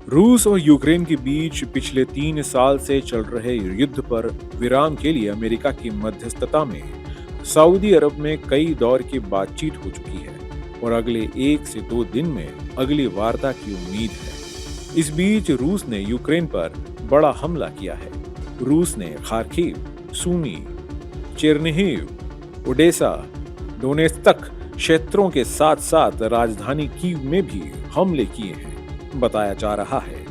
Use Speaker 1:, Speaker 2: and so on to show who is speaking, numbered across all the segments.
Speaker 1: रूस और यूक्रेन के बीच पिछले 3 साल से चल रहे युद्ध पर विराम के लिए अमेरिका की मध्यस्थता में सऊदी अरब में कई दौर की बातचीत हो चुकी है और अगले 1 से 2 दिन में अगली वार्ता की उम्मीद है। इस बीच रूस ने यूक्रेन पर बड़ा हमला किया है। रूस ने खार्किव, सूमी, चेर्निहिव, ओडेसा, डोनेत्स्क क्षेत्रों के साथ साथ राजधानी कीव में भी हमले किए हैं। बताया जा रहा है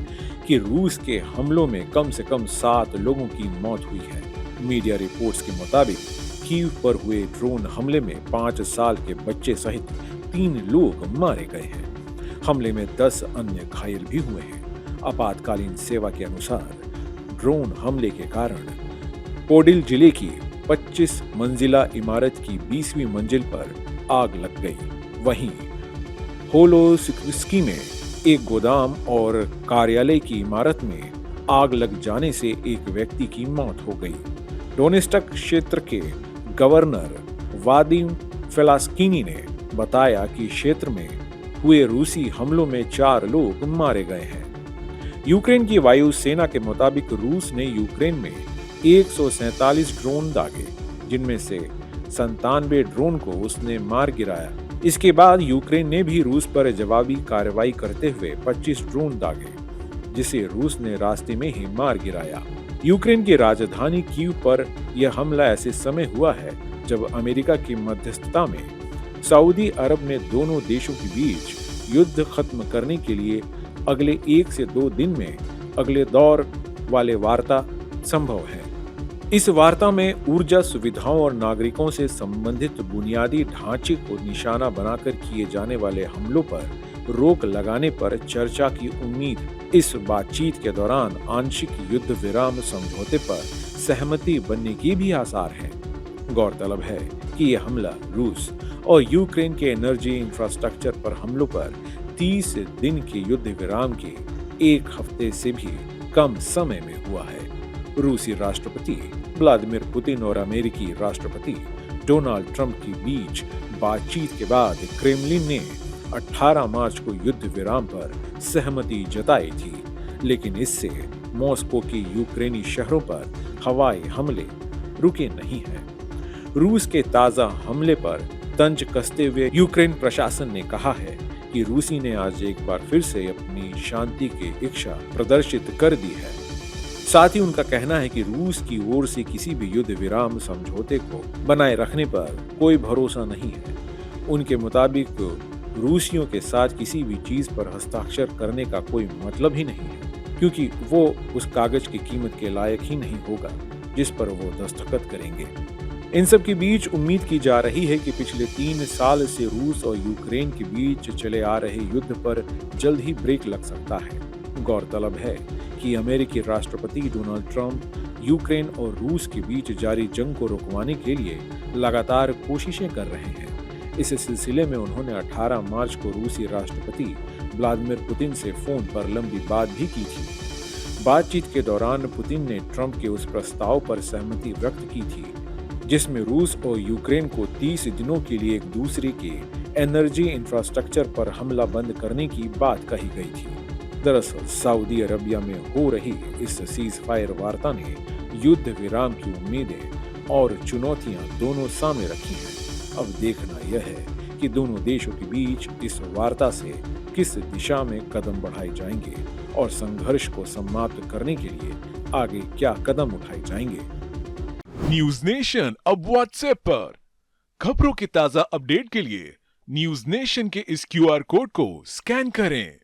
Speaker 1: कि रूस के हमलों में कम से कम 7 लोगों की मौत हुई है। मीडिया रिपोर्ट्स के मुताबिक कीव पर हुए ड्रोन हमले में 5 साल के बच्चे सहित 3 लोग मारे गए हैं। हमले में 10 अन्य घायल भी हुए हैं। आपातकालीन सेवा के अनुसार ड्रोन हमले के कारण पोडिल जिले की 25 मंजिला इमारत की 20वीं मंजिल पर आग लग गई। वहीं होलोसिक्स्की में एक गोदाम और कार्यालय की इमारत में आग लग जाने से एक व्यक्ति की मौत हो गई। डोनेत्स्क क्षेत्र के गवर्नर वादिम फेलास्कीनी ने बताया कि क्षेत्र में हुए रूसी हमलों में 4 लोग मारे गए हैं। यूक्रेन की वायु सेना के मुताबिक रूस ने यूक्रेन में 147 ड्रोन दागे, जिनमें से 97 ड्रोन को उसने मार गिराया। इसके बाद यूक्रेन ने भी रूस पर जवाबी कार्रवाई करते हुए 25 ड्रोन दागे, जिसे रूस ने रास्ते में ही मार गिराया। यूक्रेन की राजधानी कीव पर यह हमला ऐसे समय हुआ है जब अमेरिका की मध्यस्थता में सऊदी अरब ने दोनों देशों के बीच युद्ध खत्म करने के लिए अगले 1 से 2 दिन में अगले दौर वाले वार्ता संभव है। इस वार्ता में ऊर्जा सुविधाओं और नागरिकों से संबंधित बुनियादी ढांचे को निशाना बनाकर किए जाने वाले हमलों पर रोक लगाने पर चर्चा की उम्मीद। इस बातचीत के दौरान आंशिक युद्ध विराम समझौते पर सहमति बनने के भी आसार हैं। गौरतलब है कि यह हमला रूस और यूक्रेन के एनर्जी इंफ्रास्ट्रक्चर पर हमलों पर 30 दिन के युद्ध विराम के 1 हफ्ते से भी कम समय में हुआ है। रूसी राष्ट्रपति व्लादिमीर पुतिन और अमेरिकी राष्ट्रपति डोनाल्ड ट्रंप के बीच बातचीत के बाद क्रेमलिन ने 18 मार्च को युद्ध विराम पर सहमति जताई थी, लेकिन इससे मॉस्को के यूक्रेनी शहरों पर हवाई हमले रुके नहीं हैं। रूस के ताजा हमले पर तंज कसते हुए यूक्रेन प्रशासन ने कहा है कि रूसी ने आज एक बार फिर से अपनी शांति की इच्छा प्रदर्शित कर दी है। साथ ही उनका कहना है कि रूस की ओर से किसी भी युद्ध विराम समझौते को बनाए रखने पर कोई भरोसा नहीं है। उनके मुताबिक रूसियों के साथ किसी भी चीज पर हस्ताक्षर करने का कोई मतलब ही नहीं है, क्योंकि वो उस कागज की कीमत के लायक ही नहीं होगा जिस पर वो दस्तखत करेंगे। इन सब के बीच उम्मीद की जा रही है कि पिछले 3 साल से रूस और यूक्रेन के बीच चले आ रहे युद्ध पर जल्द ही ब्रेक लग सकता है। गौरतलब है कि अमेरिकी राष्ट्रपति डोनाल्ड ट्रंप यूक्रेन और रूस के बीच जारी जंग को रुकवाने के लिए लगातार कोशिशें कर रहे हैं। इस सिलसिले में उन्होंने 18 मार्च को रूसी राष्ट्रपति व्लादिमीर पुतिन से फोन पर लंबी बात भी की थी। बातचीत के दौरान पुतिन ने ट्रंप के उस प्रस्ताव पर सहमति व्यक्त की थी जिसमें रूस और यूक्रेन को 30 दिनों के लिए एक दूसरे के एनर्जी इंफ्रास्ट्रक्चर पर हमला बंद करने की बात कही गई थी। दरअसल सऊदी अरबिया में हो रही इस सीज फायर वार्ता ने युद्ध विराम की उम्मीदें और चुनौतियां दोनों सामने रखी हैं। अब देखना यह है कि दोनों देशों के बीच इस वार्ता से किस दिशा में कदम बढ़ाए जाएंगे और संघर्ष को समाप्त करने के लिए आगे क्या कदम उठाए जाएंगे।
Speaker 2: न्यूज नेशन अब व्हाट्सएप पर खबरों के ताजा अपडेट के लिए न्यूज नेशन के इस क्यूआर कोड को स्कैन करें।